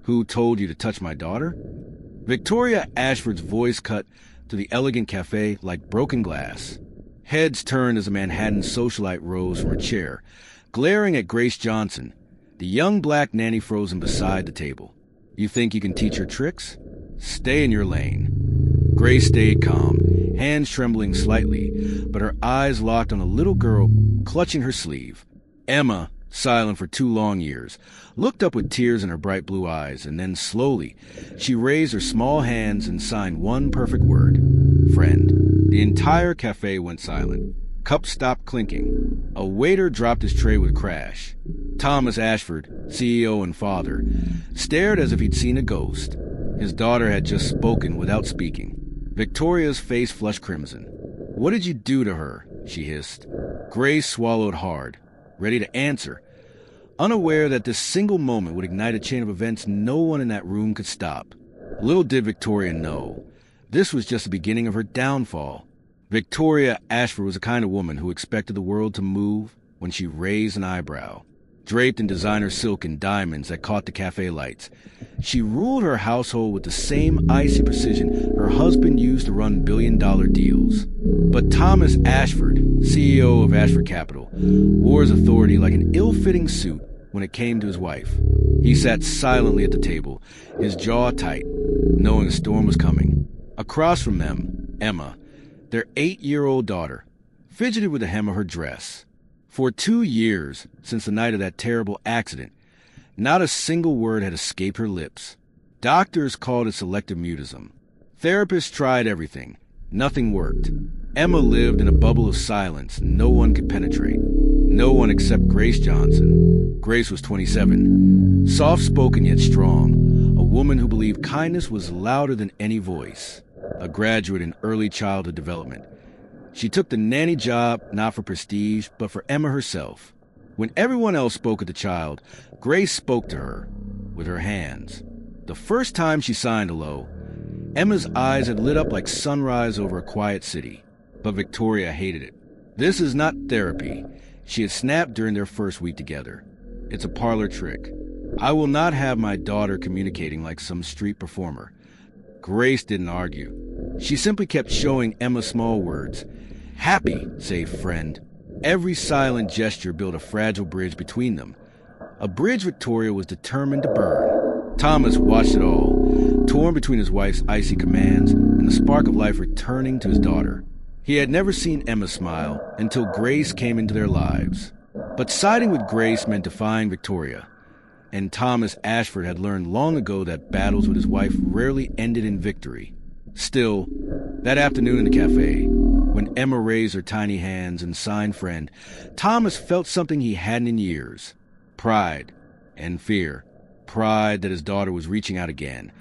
Who told you to touch my daughter? Victoria Ashford's voice cut to the elegant cafe like broken glass. Heads turned as a Manhattan socialite rose from her chair, glaring at Grace Johnson, the young black nanny frozen beside the table. You think you can teach her tricks? Stay in your lane. Grace stayed calm, hands trembling slightly, but her eyes locked on a little girl clutching her sleeve. Emma, silent for 2 long years, looked up with tears in her bright blue eyes, and then slowly, she raised her small hands and signed one perfect word: friend. The entire cafe went silent. Cups stopped clinking. A waiter dropped his tray with a crash. Thomas Ashford, CEO and father, stared as if he'd seen a ghost. His daughter had just spoken without speaking. Victoria's face flushed crimson. What did you do to her? She hissed. Grace swallowed hard, ready to answer, unaware that this single moment would ignite a chain of events no one in that room could stop. Little did Victoria know, this was just the beginning of her downfall. Victoria Ashford was the kind of woman who expected the world to move when she raised an eyebrow. Draped in designer silk and diamonds that caught the cafe lights, she ruled her household with the same icy precision her husband used to run billion-dollar deals. But Thomas Ashford, CEO of Ashford Capital, wore his authority like an ill-fitting suit when it came to his wife. He sat silently at the table, his jaw tight, knowing a storm was coming. Across from them, Emma, their 8-year-old daughter, fidgeted with the hem of her dress. For 2 years, since the night of that terrible accident, not a single word had escaped her lips. Doctors called it selective mutism. Therapists tried everything. Nothing worked. Emma lived in a bubble of silence no one could penetrate. No one except Grace Johnson. Grace was 27, soft-spoken yet strong, a woman who believed kindness was louder than any voice. A graduate in early childhood development, she took the nanny job not for prestige, but for Emma herself. When everyone else spoke of the child, Grace spoke to her, with her hands. The first time she signed hello, Emma's eyes had lit up like sunrise over a quiet city. But Victoria hated it. This is not therapy, she had snapped during their first week together. It's a parlor trick. I will not have my daughter communicating like some street performer. Grace didn't argue. She simply kept showing Emma small words. Happy, say friend. Every silent gesture built a fragile bridge between them. A bridge Victoria was determined to burn. Thomas watched it all, torn between his wife's icy commands and the spark of life returning to his daughter. He had never seen Emma smile until Grace came into their lives. But siding with Grace meant defying Victoria. And Thomas Ashford had learned long ago that battles with his wife rarely ended in victory. Still, that afternoon in the cafe, when Emma raised her tiny hands and signed friend, Thomas felt something he hadn't in years. Pride and fear. Pride that his daughter was reaching out again,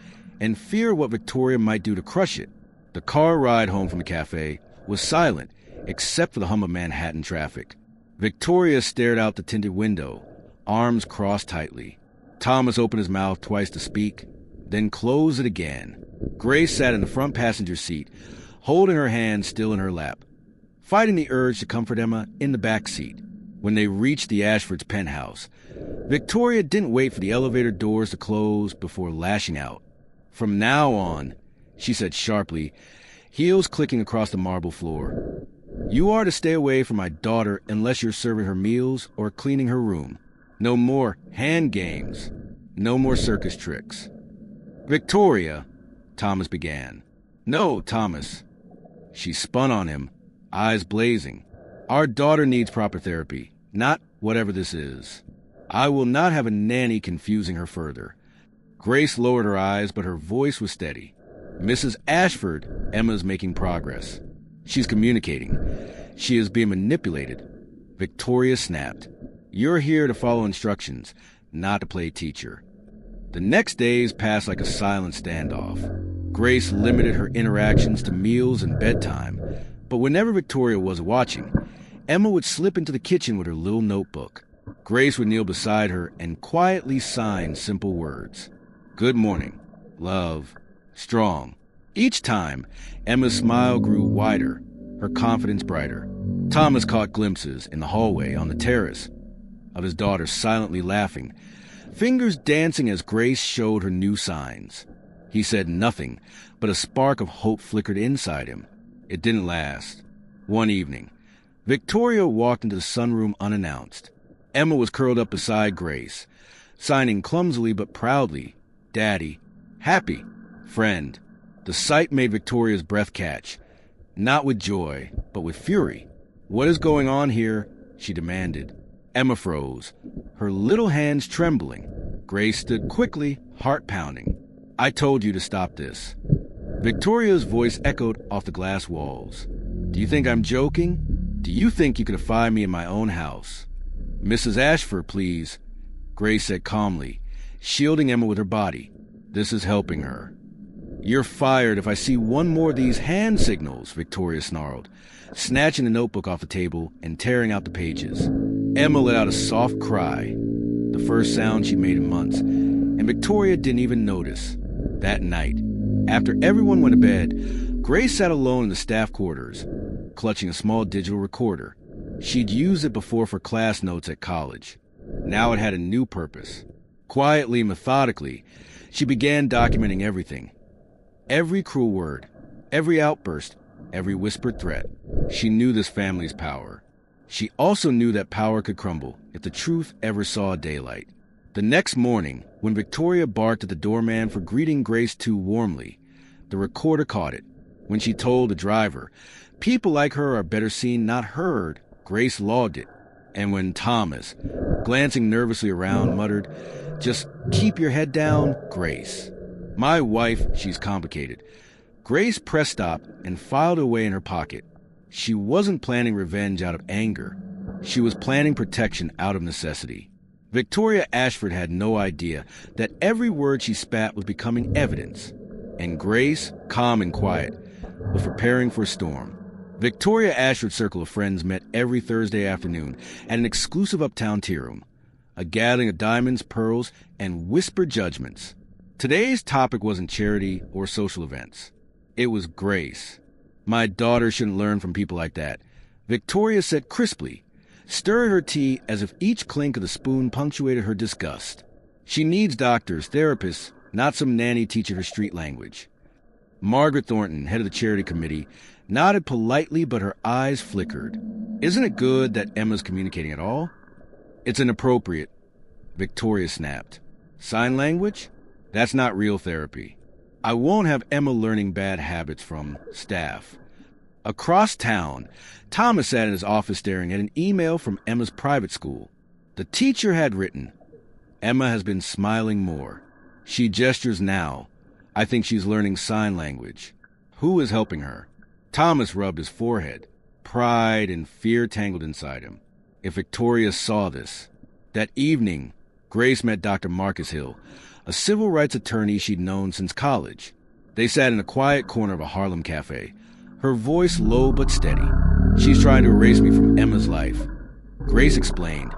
and fear what Victoria might do to crush it. The car ride home from the cafe was silent, except for the hum of Manhattan traffic. Victoria stared out the tinted window, arms crossed tightly. Thomas opened his mouth twice to speak, then closed it again. Grace sat in the front passenger seat, holding her hand still in her lap, fighting the urge to comfort Emma in the back seat. When they reached the Ashfords' penthouse, Victoria didn't wait for the elevator doors to close before lashing out. From now on, she said sharply, heels clicking across the marble floor, you are to stay away from my daughter unless you're serving her meals or cleaning her room. No more hand games. No more circus tricks. Victoria, Thomas began. No, Thomas. She spun on him, eyes blazing. Our daughter needs proper therapy, not whatever this is. I will not have a nanny confusing her further. Grace lowered her eyes, but her voice was steady. Mrs. Ashford, Emma's making progress. She's communicating. She is being manipulated. Victoria snapped. You're here to follow instructions, not to play teacher. The next days passed like a silent standoff. Grace limited her interactions to meals and bedtime, but whenever Victoria was watching, Emma would slip into the kitchen with her little notebook. Grace would kneel beside her and quietly sign simple words. Good morning. Love. Strong. Each time, Emma's smile grew wider, her confidence brighter. Thomas caught glimpses in the hallway on the terrace of his daughter silently laughing, fingers dancing as Grace showed her new signs. He said nothing, but a spark of hope flickered inside him. It didn't last. One evening, Victoria walked into the sunroom unannounced. Emma was curled up beside Grace, signing clumsily but proudly, Daddy, Happy, Friend. The sight made Victoria's breath catch, not with joy, but with fury. What is going on here? She demanded. Emma froze, her little hands trembling. Grace stood quickly, heart pounding. I told you to stop this. Victoria's voice echoed off the glass walls. Do you think I'm joking? Do you think you could defy me in my own house? Mrs. Ashford, please, Grace said calmly, shielding Emma with her body. This is helping her. You're fired if I see one more of these hand signals, Victoria snarled, snatching the notebook off the table and tearing out the pages. Emma let out a soft cry, the first sound she made in months, and Victoria didn't even notice. That night, after everyone went to bed, Grace sat alone in the staff quarters, clutching a small digital recorder. She'd used it before for class notes at college. Now it had a new purpose. Quietly, methodically, she began documenting everything. Every cruel word, every outburst, every whispered threat. She knew this family's power. She also knew that power could crumble if the truth ever saw daylight. The next morning, when Victoria barked at the doorman for greeting Grace too warmly, the recorder caught it. When she told the driver, people like her are better seen, not heard, Grace logged it. And when Thomas, glancing nervously around, muttered, just keep your head down, Grace. My wife, she's complicated. Grace pressed stop and filed away in her pocket. She wasn't planning revenge out of anger. She was planning protection out of necessity. Victoria Ashford had no idea that every word she spat was becoming evidence. And Grace, calm and quiet, was preparing for a storm. Victoria Ashford's circle of friends met every Thursday afternoon at an exclusive uptown tea room, a gathering of diamonds, pearls, and whispered judgments. Today's topic wasn't charity or social events. It was Grace. My daughter shouldn't learn from people like that, Victoria said crisply, stirring her tea as if each clink of the spoon punctuated her disgust. She needs doctors, therapists, not some nanny teaching her street language. Margaret Thornton, head of the charity committee, nodded politely, but her eyes flickered. Isn't it good that Emma's communicating at all? It's inappropriate, Victoria snapped. Sign language? That's not real therapy. I won't have Emma learning bad habits from staff. Across town, Thomas sat in his office staring at an email from Emma's private school. The teacher had written, Emma has been smiling more. She gestures now. I think she's learning sign language. Who is helping her? Thomas rubbed his forehead. Pride and fear tangled inside him. If Victoria saw this. That evening, Grace met Dr. Marcus Hill, a civil rights attorney she'd known since college. They sat in a quiet corner of a Harlem cafe, her voice low but steady. She's trying to erase me from Emma's life. Grace explained,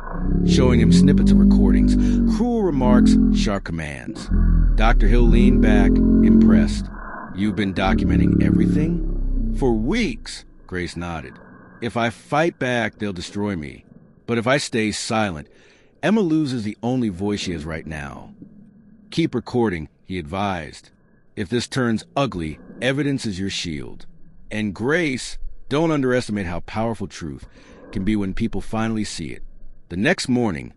showing him snippets of recordings, cruel remarks, sharp commands. Dr. Hill leaned back, impressed. You've been documenting everything? For weeks, Grace nodded. If I fight back, they'll destroy me. But if I stay silent, Emma loses the only voice she has right now. Keep recording, he advised. If this turns ugly, evidence is your shield. And Grace, don't underestimate how powerful truth can be when people finally see it. The next morning,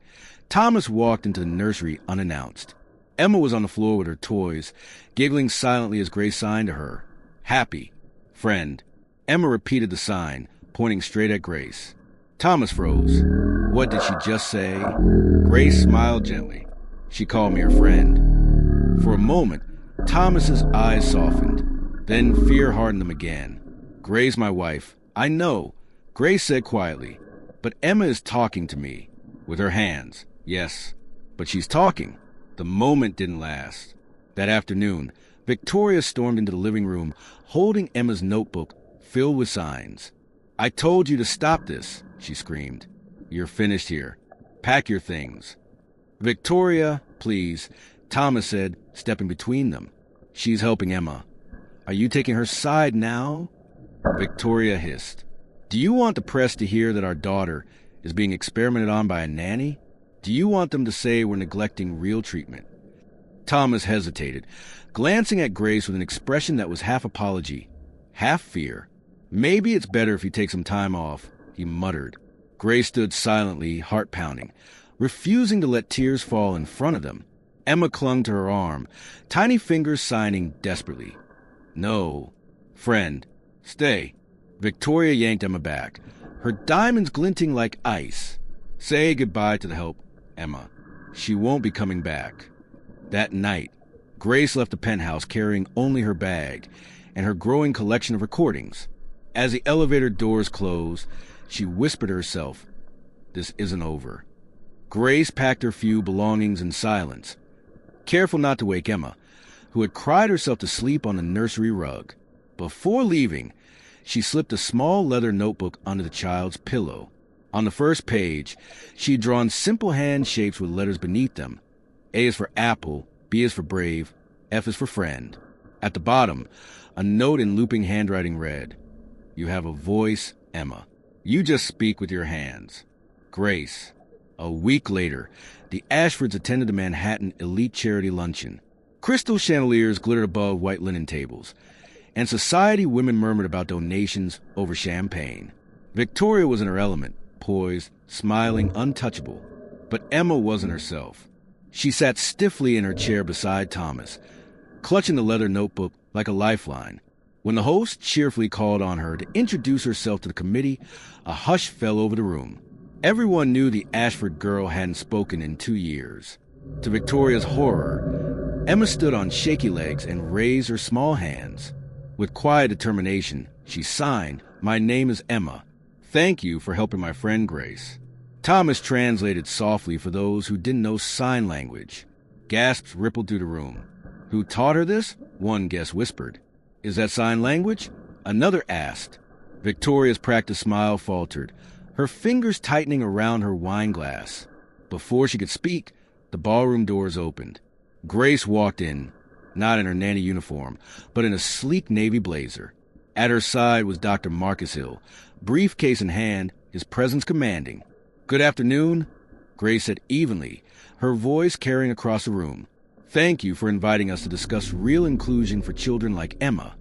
Thomas walked into the nursery unannounced. Emma was on the floor with her toys, giggling silently as Grace signed to her. Happy. Friend. Emma repeated the sign, pointing straight at Grace. Thomas froze. What did she just say? Grace smiled gently. She called me her friend. For a moment, Thomas's eyes softened. Then fear hardened them again. Grace, my wife. I know, Grace said quietly. But Emma is talking to me. With her hands. Yes. But she's talking. The moment didn't last. That afternoon, Victoria stormed into the living room, holding Emma's notebook filled with signs. I told you to stop this, she screamed. You're finished here. Pack your things. Victoria, please, Thomas said, stepping between them. She's helping Emma. Are you taking her side now? Victoria hissed. Do you want the press to hear that our daughter is being experimented on by a nanny? Do you want them to say we're neglecting real treatment? Thomas hesitated, glancing at Grace with an expression that was half apology, half fear. Maybe it's better if you take some time off, he muttered. Grace stood silently, heart pounding, refusing to let tears fall in front of them. Emma clung to her arm, tiny fingers signing desperately. No. Friend, stay. Victoria yanked Emma back, her diamonds glinting like ice. Say goodbye to the help, Emma. She won't be coming back. That night, Grace left the penthouse carrying only her bag and her growing collection of recordings. As the elevator doors closed, she whispered to herself, "This isn't over." Grace packed her few belongings in silence, careful not to wake Emma, who had cried herself to sleep on the nursery rug. Before leaving, she slipped a small leather notebook under the child's pillow. On the first page, she had drawn simple hand shapes with letters beneath them. A is for apple, B is for brave, F is for friend. At the bottom, a note in looping handwriting read, "You have a voice, Emma. You just speak with your hands. Grace." A week later, the Ashfords attended the Manhattan Elite Charity Luncheon. Crystal chandeliers glittered above white linen tables, and society women murmured about donations over champagne. Victoria was in her element, poised, smiling, untouchable. But Emma wasn't herself. She sat stiffly in her chair beside Thomas, clutching the leather notebook like a lifeline. When the host cheerfully called on her to introduce herself to the committee, a hush fell over the room. Everyone knew the Ashford girl hadn't spoken in 2 years. To Victoria's horror, Emma stood on shaky legs and raised her small hands. With quiet determination, she signed, "My name is Emma. Thank you for helping my friend Grace." Thomas translated softly for those who didn't know sign language. Gasps rippled through the room. "Who taught her this?" one guest whispered. "Is that sign language?" another asked. Victoria's practiced smile faltered, her fingers tightening around her wine glass. Before she could speak, the ballroom doors opened. Grace walked in, not in her nanny uniform, but in a sleek navy blazer. At her side was Dr. Marcus Hill, briefcase in hand, his presence commanding. "Good afternoon," Grace said evenly, her voice carrying across the room. "Thank you for inviting us to discuss real inclusion for children like Emma."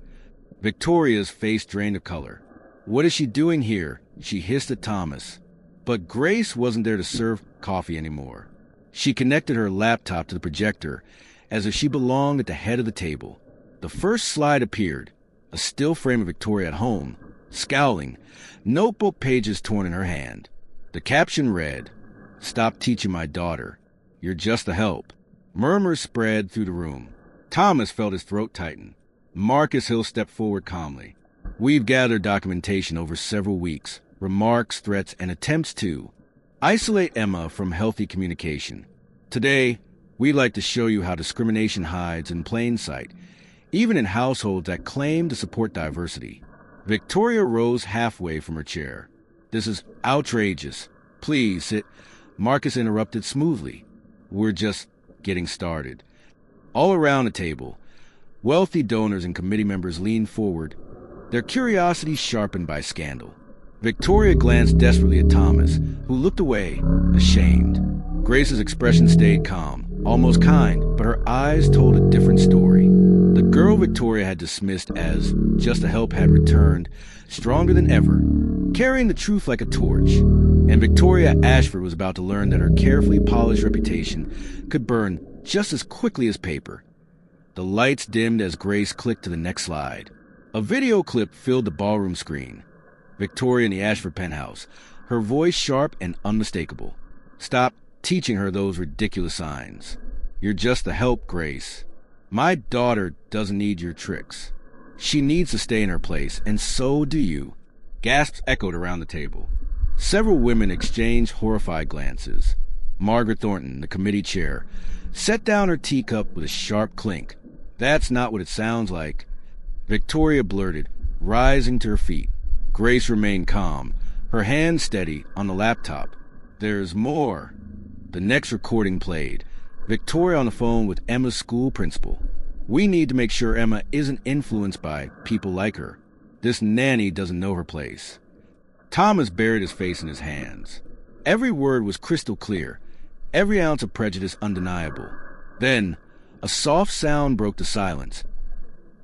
Victoria's face drained of color. "What is she doing here?" she hissed at Thomas. But Grace wasn't there to serve coffee anymore. She connected her laptop to the projector as if she belonged at the head of the table. The first slide appeared, a still frame of Victoria at home, scowling, notebook pages torn in her hand. The caption read, "Stop teaching my daughter. You're just a help." Murmurs spread through the room. Thomas felt his throat tighten. Marcus Hill stepped forward calmly. "We've gathered documentation over several weeks, remarks, threats, and attempts to isolate Emma from healthy communication. Today, we'd like to show you how discrimination hides in plain sight, even in households that claim to support diversity." Victoria rose halfway from her chair. "This is outrageous. Please sit." Marcus interrupted smoothly. "We're just getting started." All around the table, wealthy donors and committee members leaned forward, their curiosity sharpened by scandal. Victoria glanced desperately at Thomas, who looked away, ashamed. Grace's expression stayed calm, almost kind, but her eyes told a different story. The girl Victoria had dismissed as just a help had returned, stronger than ever, carrying the truth like a torch. And Victoria Ashford was about to learn that her carefully polished reputation could burn just as quickly as paper. The lights dimmed as Grace clicked to the next slide. A video clip filled the ballroom screen. Victoria in the Ashford penthouse, her voice sharp and unmistakable. "Stop teaching her those ridiculous signs. You're just a help, Grace. My daughter doesn't need your tricks. She needs to stay in her place, and so do you." Gasps echoed around the table. Several women exchanged horrified glances. Margaret Thornton, the committee chair, set down her teacup with a sharp clink. "That's not what it sounds like." Victoria blurted, rising to her feet. Grace remained calm, her hand steady on the laptop. "There's more." The next recording played. Victoria on the phone with Emma's school principal. "We need to make sure Emma isn't influenced by people like her. This nanny doesn't know her place." Thomas buried his face in his hands. Every word was crystal clear. every ounce of prejudice undeniable. Then, a soft sound broke the silence.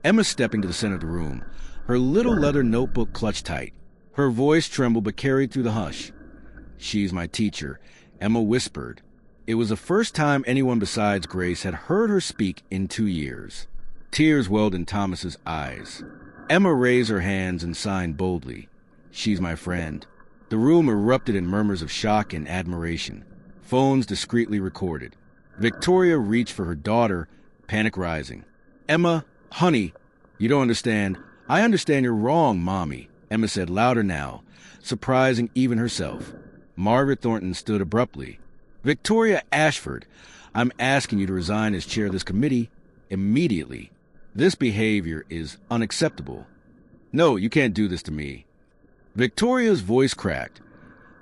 Emma stepping to the center of the room, her little leather notebook clutched tight. Her voice trembled but carried through the hush. "She's my teacher," Emma whispered. It was the first time anyone besides Grace had heard her speak in 2 years. Tears welled in Thomas's eyes. Emma raised her hands and signed boldly. "She's my friend." The room erupted in murmurs of shock and admiration. Phones discreetly recorded. Victoria reached for her daughter, panic rising. "Emma, honey, you don't understand. I understand you're wrong, Mommy," Emma said louder now, surprising even herself. Margaret Thornton stood abruptly. "Victoria Ashford, I'm asking you to resign as chair of this committee immediately. This behavior is unacceptable. No, you can't do this to me." Victoria's voice cracked,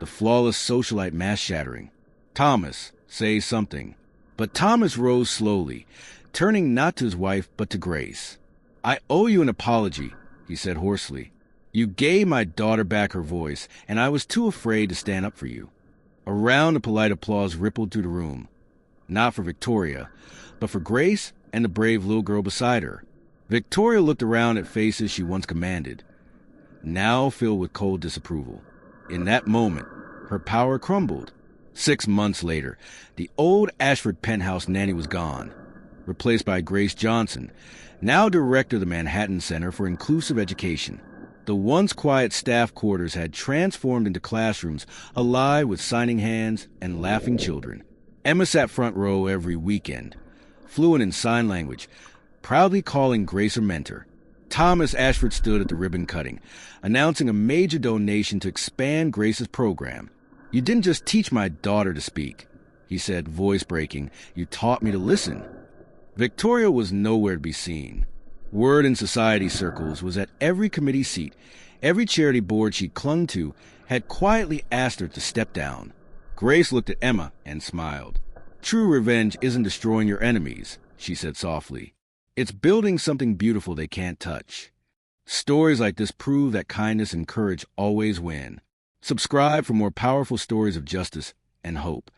the flawless socialite mass-shattering. "Thomas, say something." But Thomas rose slowly, turning not to his wife but to Grace. "I owe you an apology," he said hoarsely. "You gave my daughter back her voice, and I was too afraid to stand up for you." A round of polite applause rippled through the room. Not for Victoria, but for Grace and the brave little girl beside her. Victoria looked around at faces she once commanded, now filled with cold disapproval. In that moment, her power crumbled. 6 months later, the old Ashford penthouse nanny was gone, replaced by Grace Johnson, now director of the Manhattan Center for Inclusive Education. The once quiet staff quarters had transformed into classrooms alive with signing hands and laughing children. Emma sat front row every weekend, fluent in sign language, proudly calling Grace her mentor. Thomas Ashford stood at the ribbon cutting, announcing a major donation to expand Grace's program. "You didn't just teach my daughter to speak," he said, voice breaking. "You taught me to listen." Victoria was nowhere to be seen. Word in society circles was that every committee seat, every charity board she clung to, had quietly asked her to step down. Grace looked at Emma and smiled. "True revenge isn't destroying your enemies," she said softly. "It's building something beautiful they can't touch." Stories like this prove that kindness and courage always win. Subscribe for more powerful stories of justice and hope.